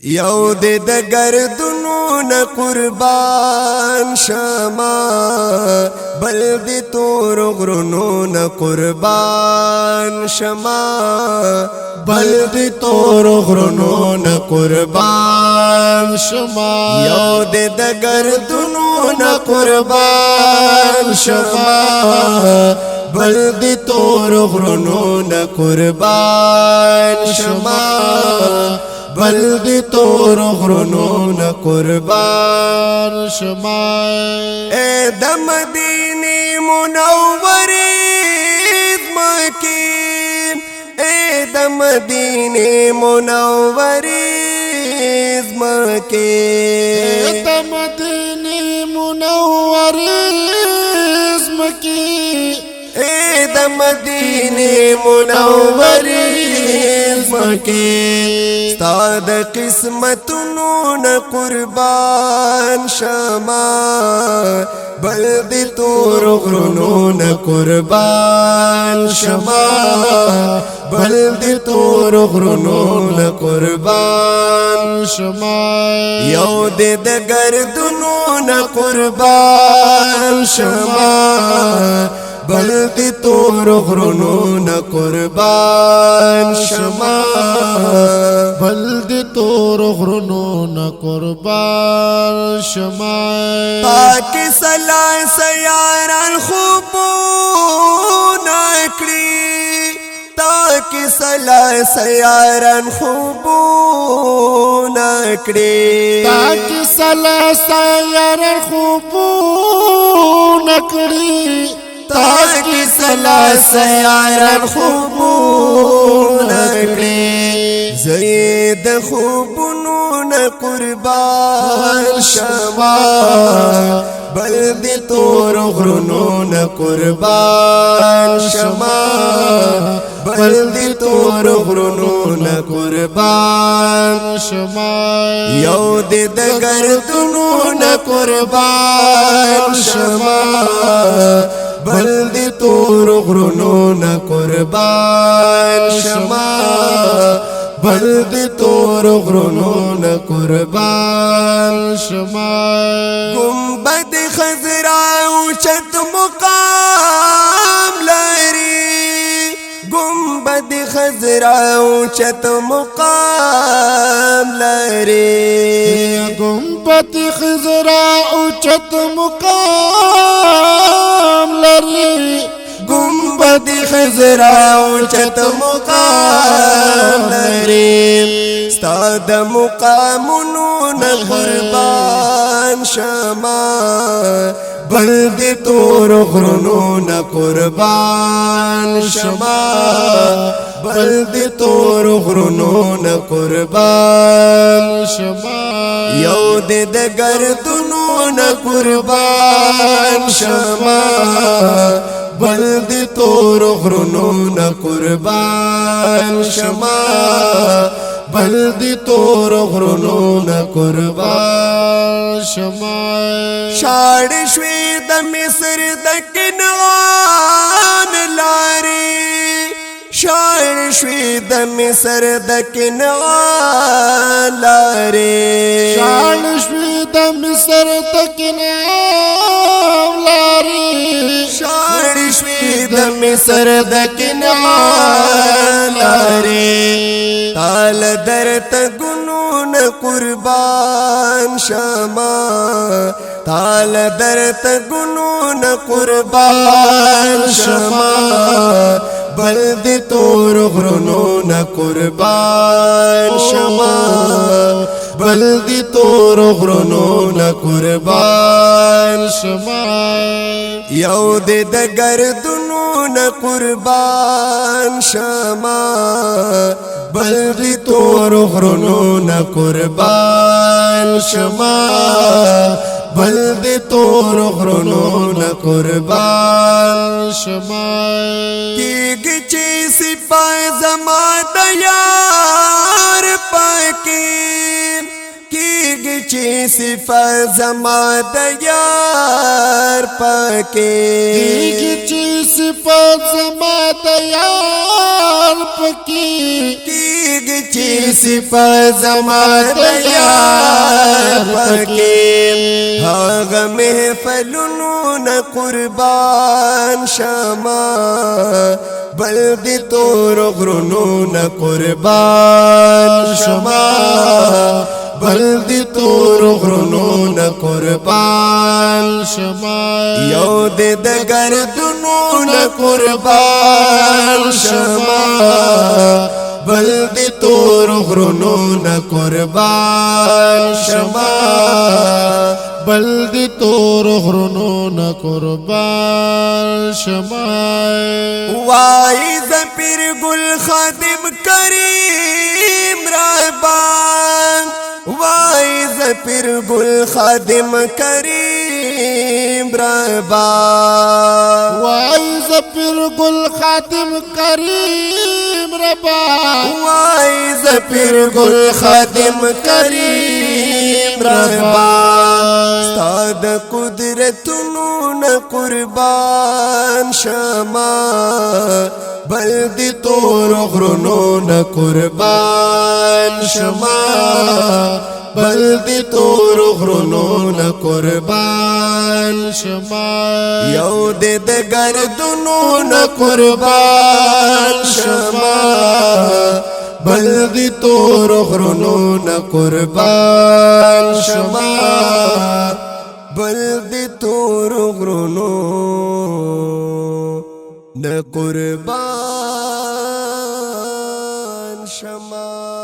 یو دې د گردونو نه قربان شما بل دې تور غرونو نه قربان شما بل دې تور غرونو نه قربان شما یو دې د گردونو نه قربان شما بل دې تور غرونو نه قربان شما بل دی تور غرونو نا قربان شما اے د مدینه منوره مکی اے د مدینه منوره مکی اے د مدینه منوره مکی اے د مدینه منوره مکی ستا د قسمتونو نه قربان شما بل دی تور غرونو نه قربان شما بل دی تور غرونو نه قربان شما یو دی د گردونو نه قربان شما بل دی تور غرونو نه قربان شما بل دی تور غرونو نه قربان شما پاک سلا سیاران خوبونه کړی تاک سلا سیاران خوبونه کړی تاک سلا سیاران خوبونه کړی تاکی سلا سیاران خوبونه کړی زید خوبونو نه قربان شما بل دی تور غرونو نه قربان شما بل دی تور غرونو نه قربان شما یو دی د گردونو نه قربان شما بل دی تور غرونو نه قربان شما بل دی تور غرونو نه قربان شما گنبد خضرا اوچت مقام لري گنبد خضرا اوچت مقام لري گنبد خضرا اوچت مقام لري گنبد خضرا اوچت مقام لري ستا د مقامونو نه قربان شما بل دی تور غرونو نه قربان شما بل دی تور غرونو نه قربان شما یو دی د گردونو نه قربان شما بل دی تور غرونو نه قربان شما بل دی تور غرونو نه قربان شما شاړ شوي د مصر د کنعان لاري شاړ شوي د مصر د کنعان لاري شاړ شوي د مصر د کنعان لاري شاړ شوي د مصر د کنعان لاري تال درت گنون قربان شما تال درت گنون قربان شما بل دی تور غرونو نه قربان شما بل دی تور غرونو نه قربان شما یو دی د گردونو نه قربان شما بل دی تور غرونو نه قربان شما بل دی تور غرونو نه قربان شما کیږي چې سپای زما د یار پاکي کیږي چې صفات زما د یار پکې کیږي چې صفات زما د یار پکې کیږي چې صفات زما د یار پکې هغه محفلونو نه قربان شمه بل دی تور غرونو نه قربان شمه بل دی تور غرونو نه قربان شمه یو دی د گردونو نه قربان شمه بل دی تور غرونو نه قربان شمه بل دی تور غرونو نه قربان شمه وای زپیر گل خادم کریم ربان وای زپیر گل خادم کریم ربان وای زپیر گل خادم کریم ربان وای زپیر گل خادم کریم ربان ستاد قدرتونو نه قربان شمه بل دی تور غرونو نه قربان شمه بل دی تور غرونو نه قربان شمه یو دی د گردونو نه قربان شمه بل دی تور غرونو نه قربان شمه بل دی تور غرونو نه قربان شمه